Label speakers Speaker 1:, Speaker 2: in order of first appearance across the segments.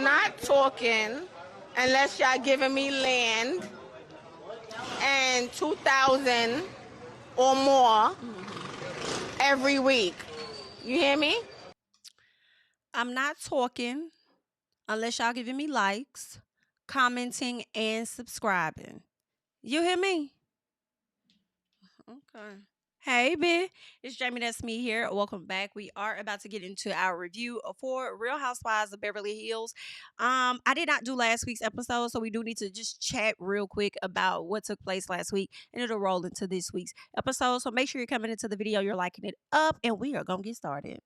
Speaker 1: Not talking unless y'all giving me land and 2,000 or more every week. You hear me?
Speaker 2: I'm not talking unless y'all giving me likes, commenting, and subscribing. You hear me? Okay. Hey, B. It's JamiThatsMe here. Welcome back. We are about to get into our review for Real Housewives of Beverly Hills. I did not do last week's episode, so we do need to just chat real quick about what took place last week, and it'll roll into this week's episode. So make sure you're coming into the video, you're liking it up, and we are gonna get started.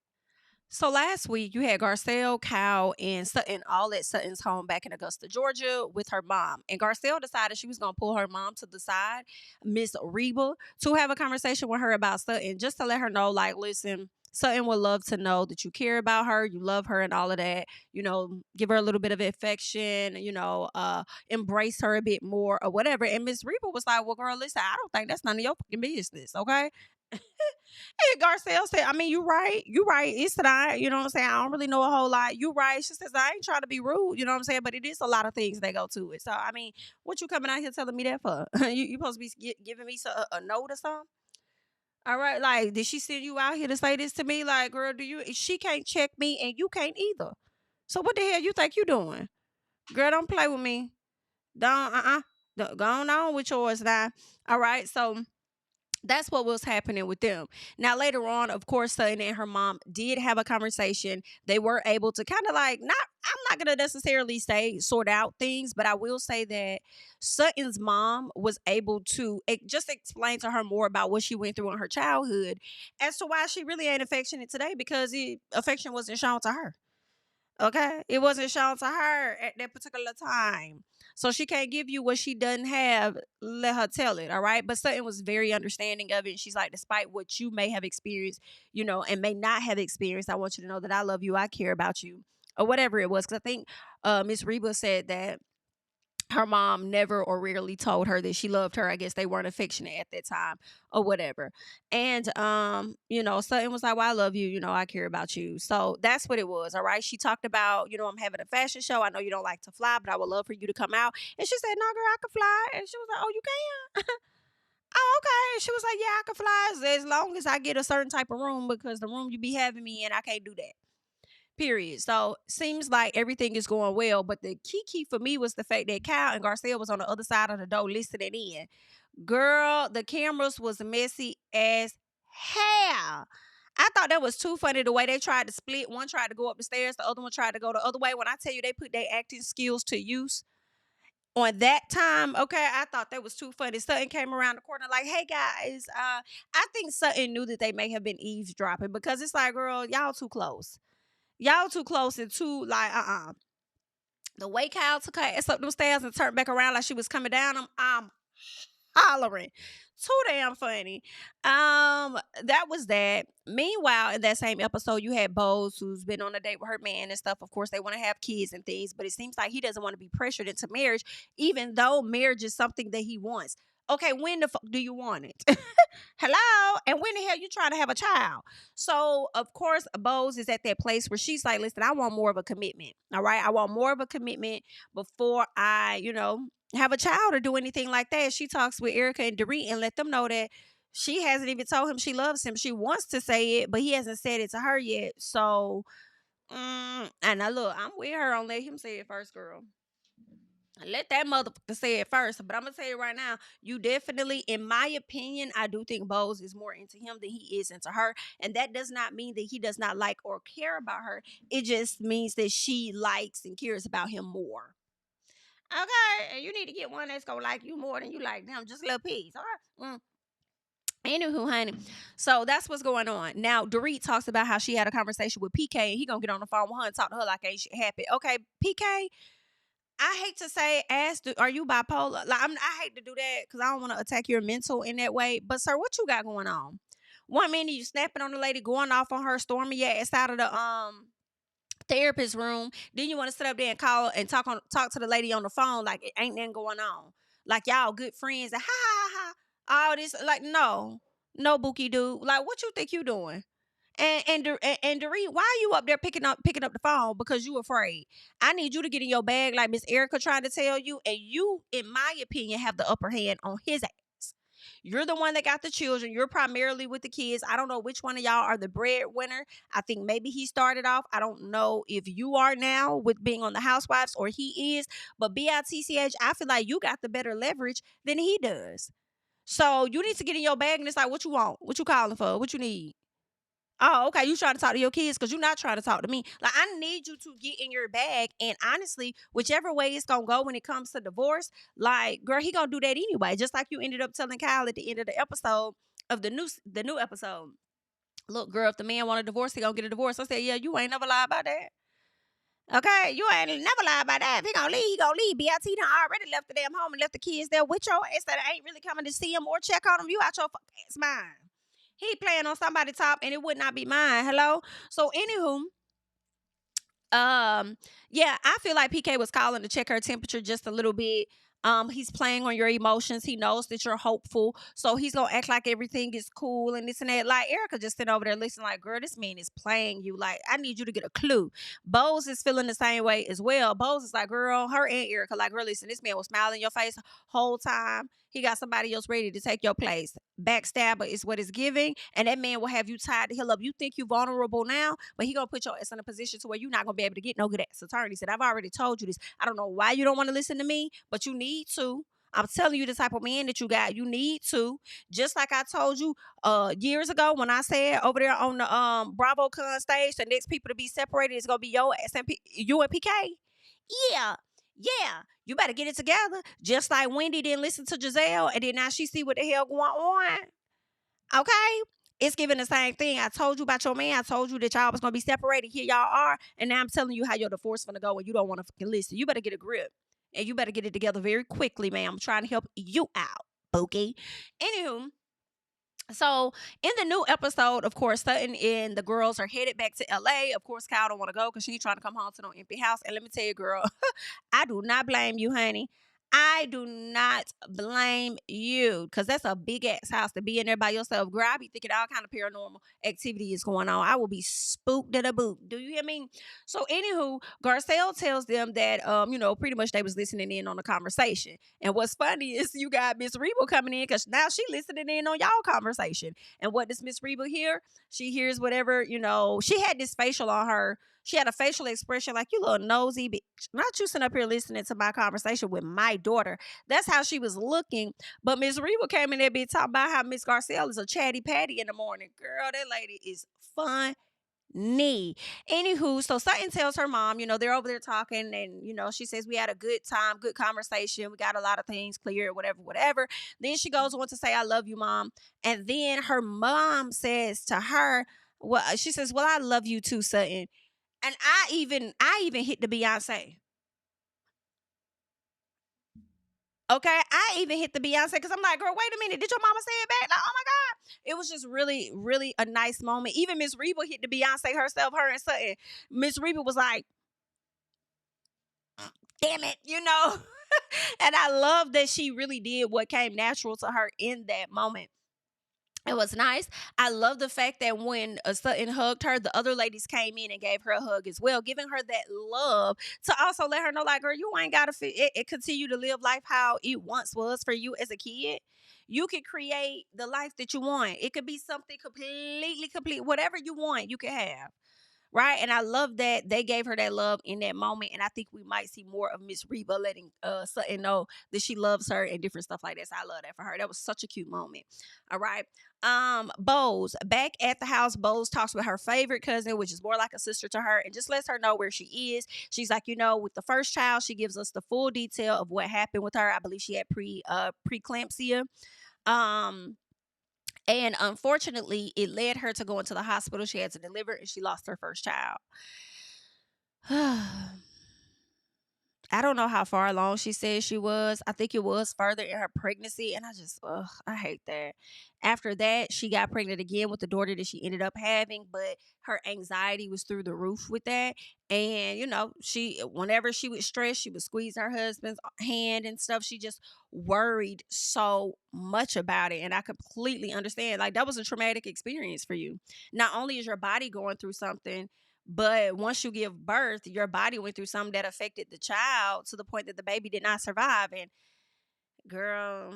Speaker 2: So last week you had Garcelle, Kyle, and Sutton all at Sutton's home back in Augusta, Georgia, with her mom. And Garcelle decided she was gonna pull her mom to the side, Miss Reba, to have a conversation with her about Sutton, just to let her know, like, listen, Sutton would love to know that you care about her, you love her, and all of that. You know, give her a little bit of affection. Embrace her a bit more or whatever. And Miss Reba was like, "Well, girl, listen, I don't think that's none of your fucking business, okay?" And Garcelle said, I mean, you right. You right. It's not, you know what I'm saying? I don't really know a whole lot. You right. She says, I ain't trying to be rude, you know what I'm saying? But it is a lot of things that go to it. So, I mean, what you coming out here telling me that for? you supposed to be giving me a note or something? All right. Like, did she send you out here to say this to me? Like, girl, she can't check me and you can't either. So what the hell you think you doing? Girl, don't play with me. Don't, go on with yours now. All right. So, that's what was happening with them. Now, later on, of course, Sutton and her mom did have a conversation. They were able to kind of like, I'm not going to necessarily say sort out things, but I will say that Sutton's mom was able to just explain to her more about what she went through in her childhood as to why she really ain't affectionate today, because affection wasn't shown to her. Okay, it wasn't shown to her at that particular time. So she can't give you what she doesn't have. Let her tell it, all right? But Sutton was very understanding of it. And she's like, despite what you may have experienced, and may not have experienced, I want you to know that I love you, I care about you, or whatever it was. Because I think Miss Reba said that her mom never or rarely told her that she loved her. I guess they weren't affectionate at that time or whatever. And Sutton was like, well, I love you, I care about you. So that's what it was. All right. She talked about, I'm having a fashion show. I know you don't like to fly, but I would love for you to come out. And she said, no, girl, I can fly. And she was like, oh, you can? Oh, okay. And she was like, yeah, I can fly as long as I get a certain type of room, because the room you be having me in, I can't do that. Period. So seems like everything is going well. But the key for me was the fact that Kyle and Garcelle was on the other side of the door listening in. Girl, the cameras was messy as hell. I thought that was too funny, the way they tried to split. One tried to go up the stairs, the other one tried to go the other way. When I tell you they put their acting skills to use on that time, okay, I thought that was too funny. Sutton came around the corner like, hey guys, I think Sutton knew that they may have been eavesdropping, because it's like, girl, y'all too close. Y'all too close and too like The way Kyle took her ass up them stairs and turned back around like she was coming down them, I'm hollering. Too damn funny. That was that. Meanwhile, in that same episode, you had Bose, who's been on a date with her man and stuff. Of course, they want to have kids and things, but it seems like he doesn't want to be pressured into marriage, even though marriage is something that he wants. Okay, when the fuck do you want it? Hello? And when the hell you trying to have a child? So, of course, Bose is at that place where she's like, listen, I want more of a commitment. All right? I want more of a commitment before I, have a child or do anything like that. She talks with Erica and Dorit and let them know that she hasn't even told him she loves him. She wants to say it, but he hasn't said it to her yet. So, and now look, I'm with her on let him say it first, girl. Let that motherfucker say it first. But I'm going to tell you right now, you definitely, in my opinion, I do think Bose is more into him than he is into her. And that does not mean that he does not like or care about her. It just means that she likes and cares about him more. Okay, and you need to get one that's going to like you more than you like them. Just a little piece, all right? Anywho, honey, so that's what's going on. Now, Dorit talks about how she had a conversation with PK, and he going to get on the phone with her and talk to her like ain't shit happy. Okay, PK, I hate to say, are you bipolar? Like, I hate to do that because I don't want to attack your mental in that way. But sir, what you got going on? One minute you snapping on the lady, going off on her, storming your ass out of the therapist room. Then you want to sit up there and call and talk to the lady on the phone like it ain't nothing going on. Like y'all good friends and ha ha ha ha. All this, like, no bookie dude. Like, what you think you doing? And Dorit, why are you up there picking up the phone? Because you afraid. I need you to get in your bag like Miss Erica trying to tell you, and you, in my opinion, have the upper hand on his ass. You're the one that got the children. You're primarily with the kids. I don't know which one of y'all are the breadwinner. I think maybe he started off. I don't know if you are now with being on the Housewives or he is. But BITCH, I feel like you got the better leverage than he does. So you need to get in your bag and it's like, what you want? What you calling for? What you need? Oh, okay. You trying to talk to your kids because you're not trying to talk to me. Like, I need you to get in your bag. And honestly, whichever way it's gonna go when it comes to divorce, like, girl, he gonna do that anyway. Just like you ended up telling Kyle at the end of the episode of the new episode. Look, girl, if the man want a divorce, he gonna get a divorce. I said, yeah, you ain't never lied about that. Okay, you ain't never lied about that. If he gonna leave, he gonna leave. BIT done already left the damn home and left the kids there with your ass that ain't really coming to see him or check on him. You out your fucking ass mind. He playing on somebody's top and it would not be mine. Hello? So anywho, yeah, I feel like PK was calling to check her temperature just a little bit. He's playing on your emotions. He knows that you're hopeful, so he's gonna act like everything is cool and this and that. Like Erica just sitting over there listening, like, girl, this man is playing you. Like, I need you to get a clue. Bose is feeling the same way as well. Bose is like, girl, her and Erica, like, girl, listen, this man was smiling in your face the whole time. He got somebody else ready to take your place. Backstabber is what it's giving, and that man will have you tied the hell up. You think you're vulnerable now, but he gonna put your ass in a position to where you're not gonna be able to get no good ass attorney. Said, I've already told you this. I don't know why you don't want to listen to me, but you need to. I'm telling you the type of man that you got. You need to. Just like I told you years ago when I said over there on the BravoCon stage, the next people to be separated is gonna be your ass and you and PK. Yeah, you better get it together. Just like Wendy didn't listen to Gizelle, and then now she see what the hell going on. Okay? It's giving the same thing. I told you about your man. I told you that y'all was going to be separated. Here y'all are. And now I'm telling you how your divorce is going to go and you don't want to fucking listen. You better get a grip. And you better get it together very quickly, ma'am. I'm trying to help you out, Bookie. Anywho, so in the new episode, of course, Sutton and the girls are headed back to LA. Of course, Kyle don't want to go because she's trying to come home to no empty house. And let me tell you, girl, I do not blame you, honey. I do not blame you because that's a big ass house to be in there by yourself. Girl, I be thinking all kind of paranormal activity is going on. I will be spooked at a boot. Do you hear me? So anywho, Garcelle tells them that pretty much they was listening in on the conversation. And what's funny is you got Miss RHOBH coming in because now she listening in on y'all conversation. And what does Miss RHOBH hear? She hears whatever, she had this facial on her. She had a facial expression like, you little nosy bitch. Not you sitting up here listening to my conversation with my daughter. That's how she was looking. But Miss RHOBH came in there be talking about how Miss Garcelle is a chatty patty in the morning. Girl, that lady is funny. Anywho, so Sutton tells her mom, they're over there talking and, she says we had a good time, good conversation. We got a lot of things clear, whatever. Then she goes on to say, I love you, mom. And then her mom says to her, she says, well, I love you too, Sutton. And I even hit the Beyonce. Okay, I even hit the Beyonce because I'm like, girl, wait a minute. Did your mama say it back? Like, oh my God. It was just really, really a nice moment. Even Miss RHOBH hit the Beyonce herself, her and Sutton. Miss RHOBH was like, damn it, And I love that she really did what came natural to her in that moment. It was nice. I love the fact that when Sutton hugged her, the other ladies came in and gave her a hug as well, giving her that love to also let her know, like, girl, you ain't got to continue to live life how it once was for you as a kid. You can create the life that you want. It could be something completely complete. Whatever you want, you can have. Right. And I love that they gave her that love in that moment. And I think we might see more of Miss RHOBH letting Sutton know that she loves her and different stuff like that. So I love that for her. That was such a cute moment. All right. Bose, back at the house, Bose talks with her favorite cousin, which is more like a sister to her, and just lets her know where she is. She's like, with the first child, she gives us the full detail of what happened with her. I believe she had preeclampsia. And unfortunately, it led her to go into the hospital. She had to deliver and she lost her first child. I I don't know how far along she said she was. I think it was further in her pregnancy. And I hate that. After that, she got pregnant again with the daughter that she ended up having, but her anxiety was through the roof with that. And, whenever she would stress, she would squeeze her husband's hand and stuff. She just worried so much about it. And I completely understand. Like, that was a traumatic experience for you. Not only is your body going through something, but once you give birth, your body went through something that affected the child to the point that the baby did not survive. And girl,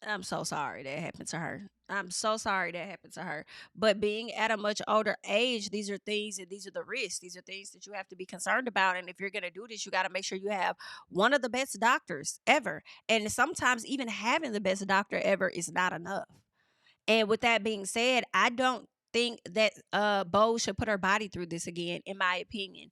Speaker 2: I'm so sorry that happened to her. I'm so sorry that happened to her. But being at a much older age, these are things and these are the risks. These are things that you have to be concerned about. And if you're going to do this, you got to make sure you have one of the best doctors ever. And sometimes even having the best doctor ever is not enough. And with that being said, I don't think that Bo should put her body through this again, in my opinion.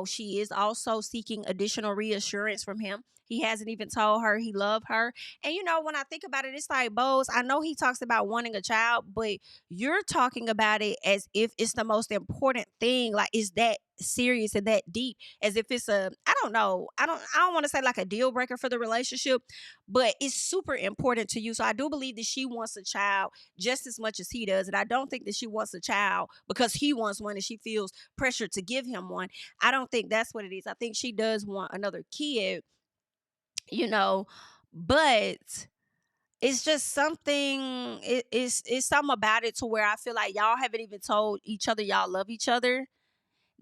Speaker 2: She is also seeking additional reassurance from him. He hasn't even told her he loved her. And when I think about it, it's like, Bose, I know he talks about wanting a child, but you're talking about it as if it's the most important thing. Like, is that serious and that deep, as if it's I don't know. I don't want to say like a deal breaker for the relationship, but it's super important to you. So I do believe that she wants a child just as much as he does. And I don't think that she wants a child because he wants one and she feels pressured to give him one. I don't think that's what it is. I think she does want another kid, but it's just something, it's something about it to where I feel like y'all haven't even told each other y'all love each other.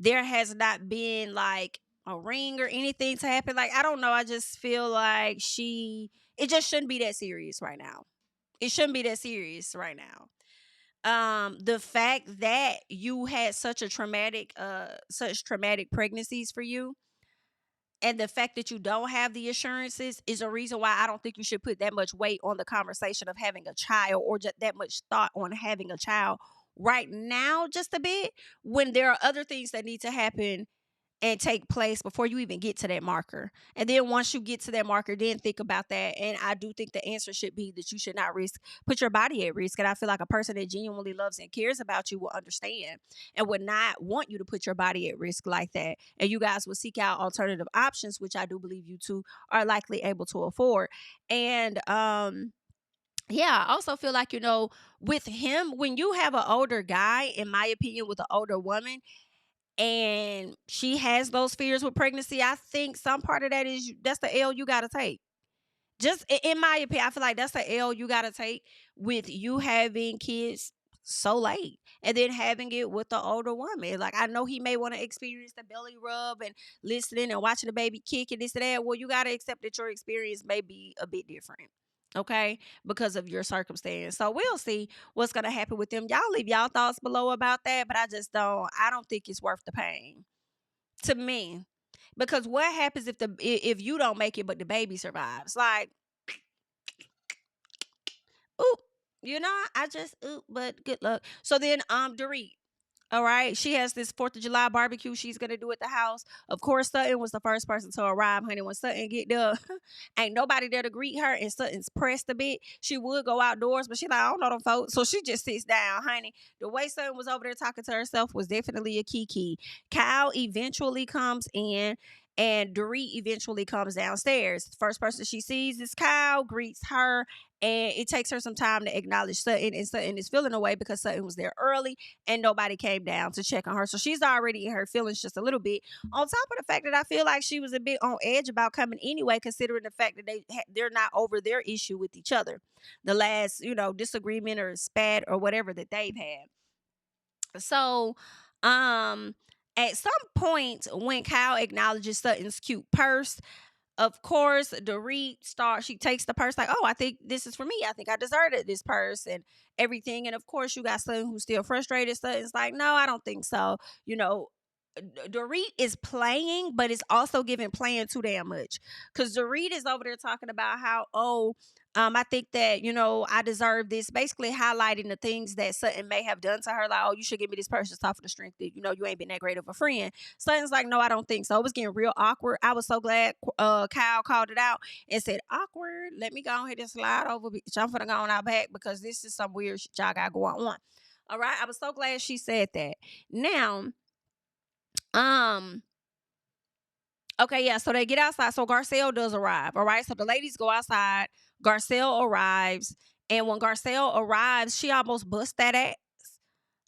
Speaker 2: There has not been like a ring or anything to happen. Like, I don't know. I just feel like it just shouldn't be that serious right now. It shouldn't be that serious right now. The fact that you had such traumatic pregnancies for you, and the fact that you don't have the assurances is a reason why I don't think you should put that much weight on the conversation of having a child, or just that much thought on having a child right now, just a bit, when there are other things that need to happen and take place before you even get to that marker. And then once you get to that marker, then think about that. And I do think the answer should be that you should not put your body at risk. And I feel like a person that genuinely loves and cares about you will understand and would not want you to put your body at risk like that. And you guys will seek out alternative options, which I do believe you two are likely able to afford. And yeah, I also feel like, with him, when you have an older guy, in my opinion, with an older woman, and she has those fears with pregnancy, I think some part of that is that's the L you got to take. Just in my opinion, I feel like that's the L you got to take with you having kids so late and then having it with the older woman. Like, I know he may want to experience the belly rub and listening and watching the baby kick and this and that. Well, you got to accept that your experience may be a bit different. Okay, because of your circumstance. So we'll see what's gonna happen with them. Y'all leave y'all thoughts below about that, but I don't think it's worth the pain to me. Because what happens if you don't make it but the baby survives? Like, oop, but good luck. So then Dorit. All right. She has this 4th of July barbecue she's going to do at the house. Of course, Sutton was the first person to arrive, honey. When Sutton get there, ain't nobody there to greet her, and Sutton's pressed a bit. She would go outdoors, but she like, I don't know them folks. So she just sits down, honey. The way Sutton was over there talking to herself was definitely a key. Kyle eventually comes in, and Dorit eventually comes downstairs. The first person she sees is Kyle, greets her, and it takes her some time to acknowledge Sutton, and Sutton is feeling away because Sutton was there early and nobody came down to check on her. So she's already in her feelings just a little bit. On top of the fact that I feel like she was a bit on edge about coming anyway, considering the fact that they're not over their issue with each other. The last, disagreement or spat or whatever that they've had. So, at some point when Kyle acknowledges Sutton's cute purse, of course, Dorit she takes the purse like, oh, I think this is for me. I think I deserted this purse and everything. And of course, you got Sutton who's still frustrated. Sutton's like, no, I don't think so. Dorit is playing, but it's also playing too damn much. Because Dorit is over there talking about how, I think that, I deserve this, basically highlighting the things that Sutton may have done to her. Like, oh, you should give me this purse just off of the strength that, you ain't been that great of a friend. Sutton's like, no, I don't think so. It was getting real awkward. I was so glad Kyle called it out and said, awkward. Let me go ahead and slide over. I'm finna go on out back because this is some weird shit y'all got going on. All right. I was so glad she said that. Now, Okay, yeah. So they get outside. So Garcelle does arrive. All right. So the ladies go outside. Garcelle arrives. And when Garcelle arrives, she almost busts that ass.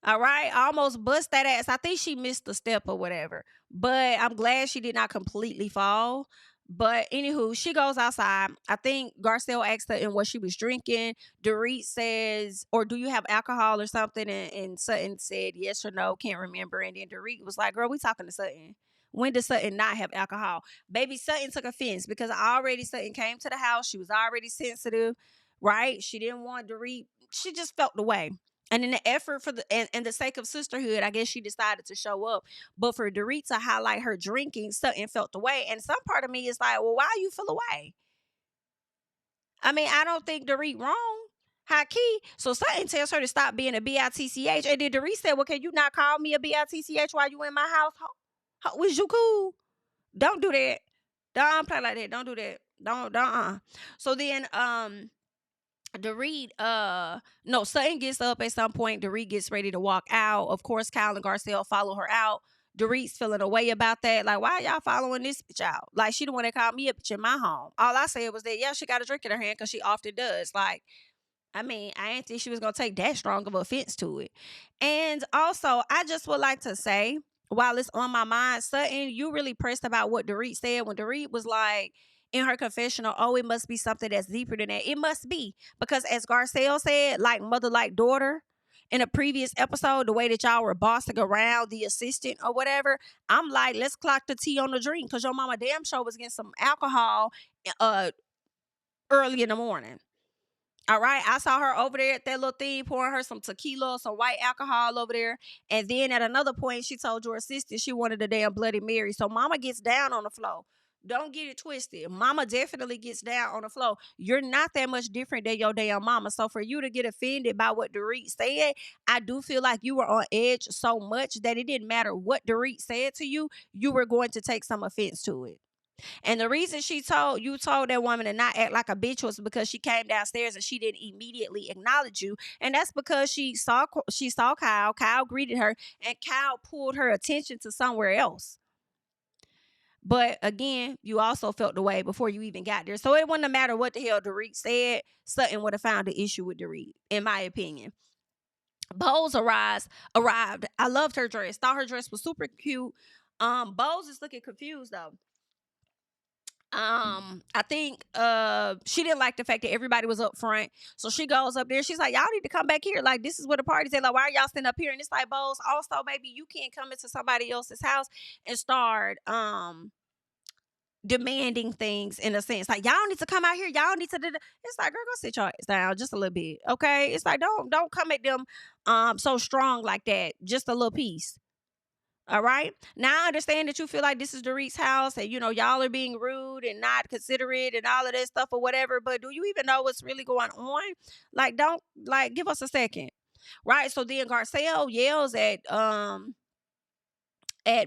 Speaker 2: All right. Almost bust that ass. I think she missed the step or whatever. But I'm glad she did not completely fall. But anywho, she goes outside. I think Garcelle asked her in what she was drinking. Dorit says, or do you have alcohol or something? And Sutton said yes or no. Can't remember. And then Dorit was like, girl, we talking to Sutton. When does Sutton not have alcohol? Baby, Sutton took offense because already Sutton came to the house. She was already sensitive, right? She didn't want Dorit. She just felt the way. And in the effort for and the sake of sisterhood, I guess she decided to show up. But for Dorit to highlight her drinking, Sutton felt the way. And some part of me is like, well, why you feel away? I mean, I don't think Dorit wrong. High key. So Sutton tells her to stop being a bitch. And then Dorit said, well, can you not call me a bitch while you in my house? Was you cool? Don't do that. Don't play like that. Don't do that. Don't. So then, Dorit, no, Sutton gets up at some point. Dorit gets ready to walk out. Of course, Kyle and Garcelle follow her out. Dorit's feeling a way about that. Like, why y'all following this bitch out? Like, she the one that called me a bitch in my home. All I said was that, yeah, she got a drink in her hand because she often does. Like, I mean, I didn't think she was going to take that strong of offense to it. And also, I just would like to say, while it's on my mind, Sutton, you really pressed about what Dorit said when Dorit was like, in her confessional, oh, it must be something that's deeper than that. It must be. Because as Garcelle said, like mother, like daughter, in a previous episode, the way that y'all were bossing around the assistant or whatever, I'm like, let's clock the tea on the drink because your mama damn sure was getting some alcohol early in the morning. All right, I saw her over there at that little thing pouring her some tequila, some white alcohol over there. And then at another point, she told your assistant she wanted a damn Bloody Mary. So mama gets down on the floor. Don't get it twisted. Mama definitely gets down on the floor. You're not that much different than your damn mama. So for you to get offended by what Dorit said, I do feel like you were on edge so much that it didn't matter what Dorit said to you, you were going to take some offense to it. And the reason you told that woman to not act like a bitch was because she came downstairs and she didn't immediately acknowledge you. And that's because she saw Kyle. Kyle greeted her and Kyle pulled her attention to somewhere else. But again, you also felt the way before you even got there. So it wouldn't matter what the hell Dorit said. Sutton would have found the issue with Dorit, in my opinion. Bose arrived. I loved her dress. Thought her dress was super cute. Bose is looking confused though. I think she didn't like the fact that everybody was up front. So she goes up there. She's like, y'all need to come back here. Like, this is where the party's at. Like, why are y'all sitting up here? And it's like, Bose, also, maybe you can't come into somebody else's house and start demanding things in a sense. Like, y'all need to come out here. Y'all need to do. It's like, girl, go sit your ass down just a little bit. Okay. It's like, don't come at them so strong like that. Just a little piece. All right. Now I understand that you feel like this is Dorit's house and, you know, y'all are being rude and not considerate and all of that stuff or whatever. But do you even know what's really going on? Like, don't give us a second. Right. So then Garcelle yells at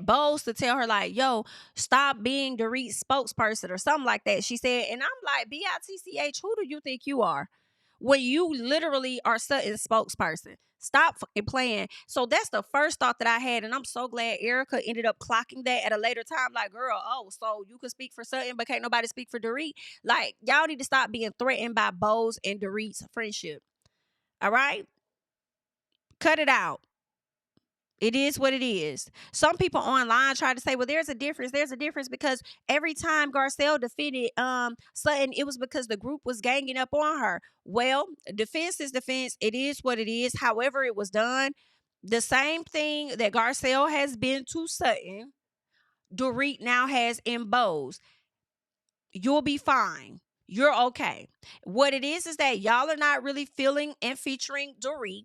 Speaker 2: Bose to tell her like, yo, stop being Dorit's spokesperson or something like that. She said, and I'm like, bitch, who do you think you are? When you literally are Sutton's spokesperson. Stop fucking playing. So that's the first thought that I had. And I'm so glad Erica ended up clocking that at a later time. Like, girl, oh, so you can speak for Sutton, but can't nobody speak for Dorit? Like, y'all need to stop being threatened by Bose and Dorit's friendship. All right? Cut it out. It is what it is. Some people online try to say, well, there's a difference. There's a difference because every time Garcelle defended Sutton, it was because the group was ganging up on her. Well, defense is defense. It is what it is. However it was done, the same thing that Garcelle has been to Sutton, Dorit now has in Bose. You'll be fine. You're okay. What it is that y'all are not really feeling and featuring Dorit.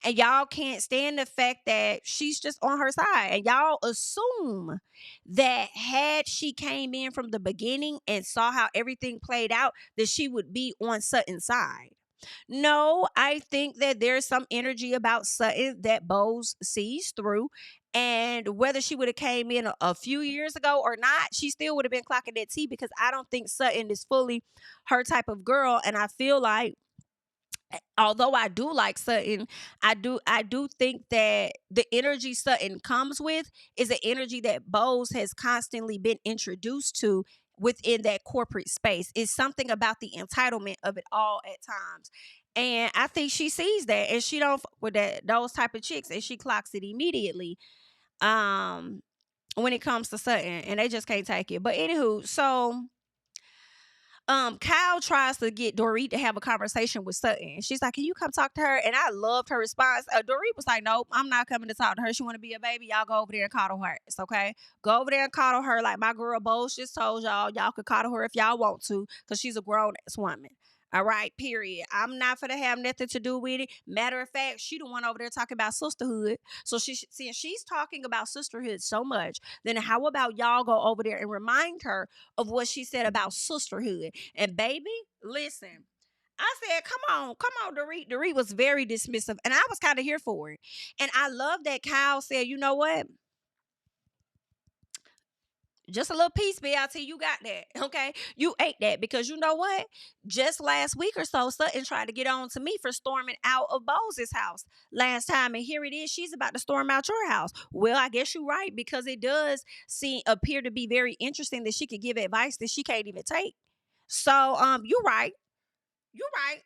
Speaker 2: And y'all can't stand the fact that she's just on her side. And y'all assume that had she came in from the beginning and saw how everything played out, that she would be on Sutton's side. No, I think that there's some energy about Sutton that Bose sees through. And whether she would have came in a few years ago or not, she still would have been clocking that tea because I don't think Sutton is fully her type of girl. And I feel like although I do like Sutton, I do think that the energy Sutton comes with is an energy that Bose has constantly been introduced to within that corporate space. It's something about the entitlement of it all at times. And I think she sees that and she don't with those type of chicks, and she clocks it immediately. Um when it comes to Sutton, and they just can't take it. But anywho, so Kyle tries to get Dorit to have a conversation with Sutton. She's like, "Can you come talk to her?" And I loved her response. Dorit was like, "Nope, I'm not coming to talk to her. She want to be a baby. Y'all go over there and coddle her. It's okay. Go over there and coddle her like my girl Bose just told y'all. Y'all could coddle her if y'all want to, because she's a grown ass woman." All right, period. I'm not gonna have nothing to do with it. Matter of fact, she the one over there talking about sisterhood. So since she's talking about sisterhood so much, then how about y'all go over there and remind her of what she said about sisterhood? And baby, listen. I said, come on, Dorit. Dorit was very dismissive, and I was kind of here for it. And I love that Kyle said, "You know what? Just a little piece, BLT. You got that. Okay. You ate that, because you know what? Just last week or so, Sutton tried to get on to me for storming out of Bose's house last time. And here it is. She's about to storm out your house. Well, I guess you're right, because it does appear to be very interesting that she could give advice that she can't even take. So, you're right. You're right.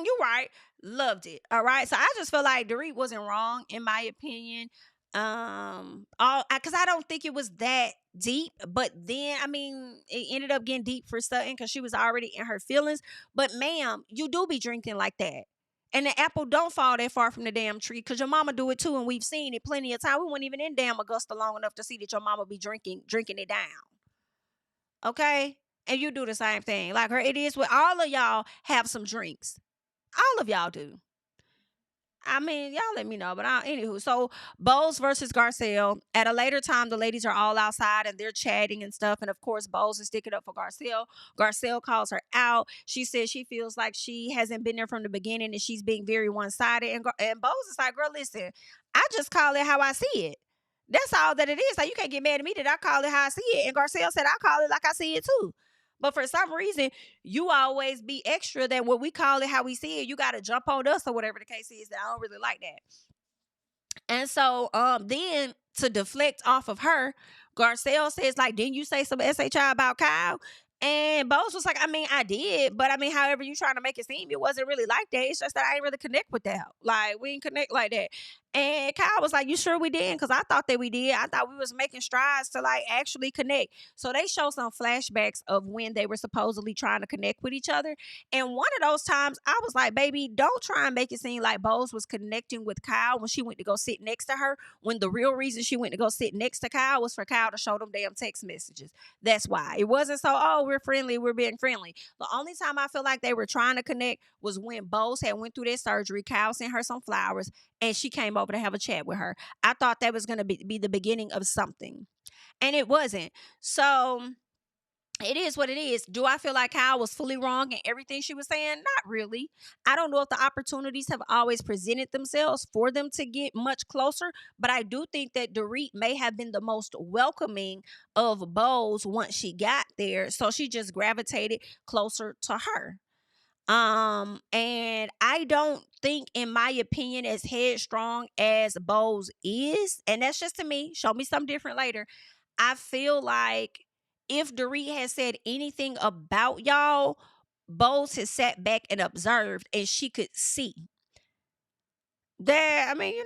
Speaker 2: You're right. Loved it. All right. So I just feel like Dorit wasn't wrong, in my opinion. All because I don't think it was that deep, but then I mean it ended up getting deep for Sutton because she was already in her feelings. But ma'am, you do be drinking like that. And the apple don't fall that far from the damn tree, because your mama do it too, and we've seen it plenty of time. We weren't even in damn Augusta long enough to see that your mama be drinking it down. Okay? And you do the same thing. Like her, it is with all of y'all have some drinks. All of y'all do. I mean, y'all let me know. But anywho, so Bose versus Garcelle. At a later time, the ladies are all outside and they're chatting and stuff. And of course, Bose is sticking up for Garcelle. Garcelle calls her out. She says she feels like she hasn't been there from the beginning and she's being very one sided. And Bose is like, "Girl, listen, I just call it how I see it. That's all that it is. Like, you can't get mad at me that I call it how I see it." And Garcelle said, "I call it like I see it too. But for some reason, you always be extra than what we call it how we see it. You got to jump on us," or whatever the case is. That I don't really like that. And so then to deflect off of her, Garcelle says, like, "Didn't you say some SHI about Kyle?" And Bose was like, "I mean, I did, but I mean, however you trying to make it seem, it wasn't really like that. It's just that I ain't really connect with that. Like, we didn't connect like that." And Kyle was like, "You sure we didn't? Because I thought that we did. I thought we was making strides to like actually connect." So they show some flashbacks of when they were supposedly trying to connect with each other. And one of those times, I was like, "Baby, don't try and make it seem like Bose was connecting with Kyle when she went to go sit next to her, when the real reason she went to go sit next to Kyle was for Kyle to show them damn text messages. That's why. It wasn't so, oh, we're friendly, we're being friendly. The only time I feel like they were trying to connect was when Bose had went through their surgery. Kyle sent her some flowers and she came over to have a chat with her. I thought that was going to be the beginning of something. And it wasn't. So it is what it is. Do I feel like Kyle was fully wrong in everything she was saying? Not really. I don't know if the opportunities have always presented themselves for them to get much closer, but I do think that Dorit may have been the most welcoming of Bose once she got there. So she just gravitated closer to her. And I don't think, in my opinion, as headstrong as Bose is, and that's just to me, show me something different later. I feel like if Dorit had said anything about y'all, Bose has sat back and observed, and she could see that. I mean,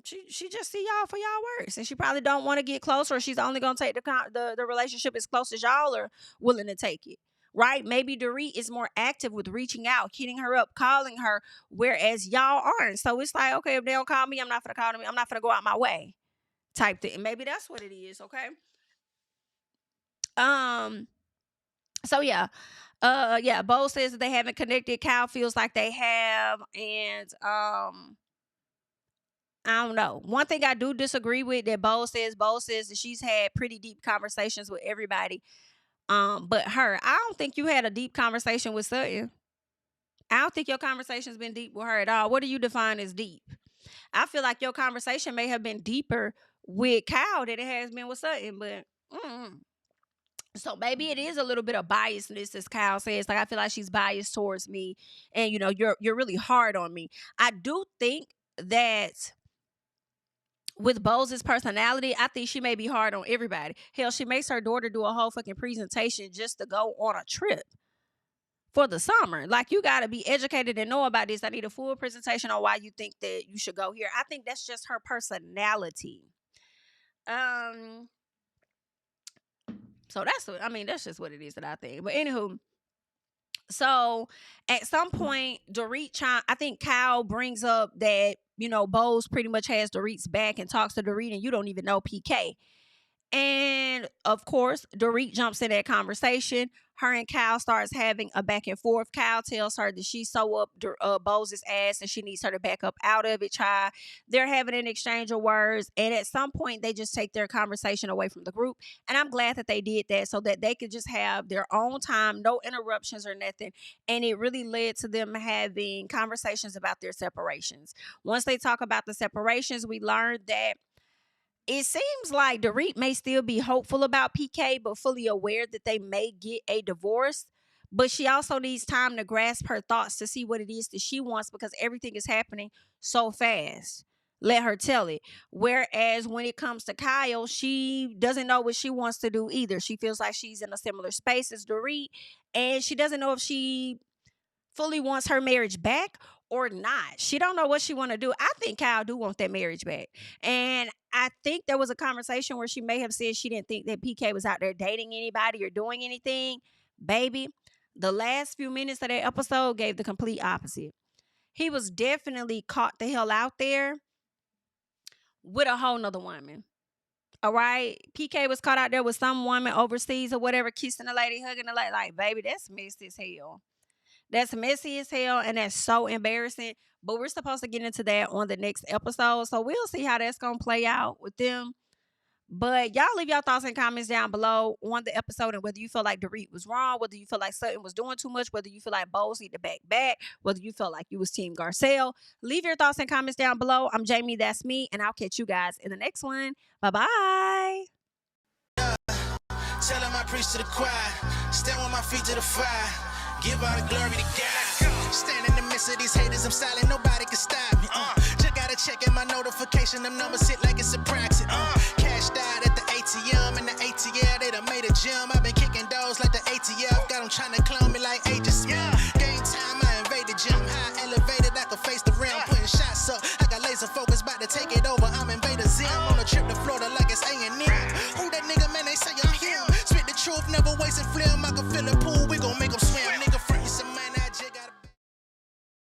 Speaker 2: she just see y'all for y'all works, and she probably don't want to get closer. Or she's only gonna take the relationship as close as y'all are willing to take it. Right? Maybe Dorit is more active with reaching out, hitting her up, calling her, whereas y'all aren't. So it's like, okay, if they don't call me, I'm not gonna call them. I'm not gonna go out my way, type thing. Maybe that's what it is. Okay. Um. So yeah. Yeah. Bo says that they haven't connected. Kyle feels like they have, and I don't know. One thing I do disagree with that Bo says that she's had pretty deep conversations with everybody. But her, I don't think you had a deep conversation with Sutton. I don't think your conversation's been deep with her at all. What do you define as deep? I feel like your conversation may have been deeper with Kyle than it has been with Sutton, but So maybe it is a little bit of biasness, as Kyle says. Like, I feel like she's biased towards me, and you're really hard on me. I do think that with Bose's personality, I think she may be hard on everybody. Hell, she makes her daughter do a whole fucking presentation just to go on a trip for the summer. Like, you got to be educated and know about this. I need a full presentation on why you think that you should go here. I think that's just her personality. So that's just what it is that I think. But anywho, so at some point, Dorit, I think Kyle brings up that, Bose pretty much has Dorit's back and talks to Dorit, and you don't even know PK. And of course, Dorit jumps in that conversation. Her and Kyle starts having a back and forth. Kyle tells her that she's so up Bose's ass and she needs her to back up out of it, child. They're having an exchange of words. And at some point, they just take their conversation away from the group. And I'm glad that they did that so that they could just have their own time, no interruptions or nothing. And it really led to them having conversations about their separations. Once they talk about the separations, we learned that it seems like Dorit may still be hopeful about PK, but fully aware that they may get a divorce. But she also needs time to grasp her thoughts to see what it is that she wants, because everything is happening so fast. Let her tell it. Whereas when it comes to Kyle, she doesn't know what she wants to do either. She feels like she's in a similar space as Dorit, and she doesn't know if she fully wants her marriage back or not. She don't know what she want to do. I think Kyle do want that marriage back. And I think there was a conversation where she may have said she didn't think that PK was out there dating anybody or doing anything. Baby, the last few minutes of that episode gave the complete opposite. He was definitely caught the hell out there with a whole nother woman. All right? PK was caught out there with some woman overseas or whatever, kissing the lady, hugging the lady. Like, baby, that's messy as hell. That's messy as hell, and that's so embarrassing. But we're supposed to get into that on the next episode, so we'll see how that's going to play out with them. But y'all leave your thoughts and comments down below on the episode, and whether you feel like Dorit was wrong, whether you feel like Sutton was doing too much, whether you feel like Bose need to back, whether you feel like you was Team Garcelle. Leave your thoughts and comments down below. I'm Jami, that's me, and I'll catch you guys in the next one. Bye-bye.
Speaker 3: Tell him I preach to the choir. Stand on my feet to the fire. Give all the glory to God. Stand in the midst of these haters, I'm silent, nobody can stop me. Just gotta check in my notification, them numbers hit like it's a praxis. Cashed out at the ATM, and the ATL, they done made a gym. I've been kicking doors like the ATL, got them trying to clone me like ages. Game time, I invaded gym, high elevated, I can face the rim. Putting shots up, I got laser focus, about to take it over, I'm Invader Zim. On a trip to Florida like it's A&M. Who that nigga, man, they say I'm him. Spit the truth, never wasting film, I can feel the pool.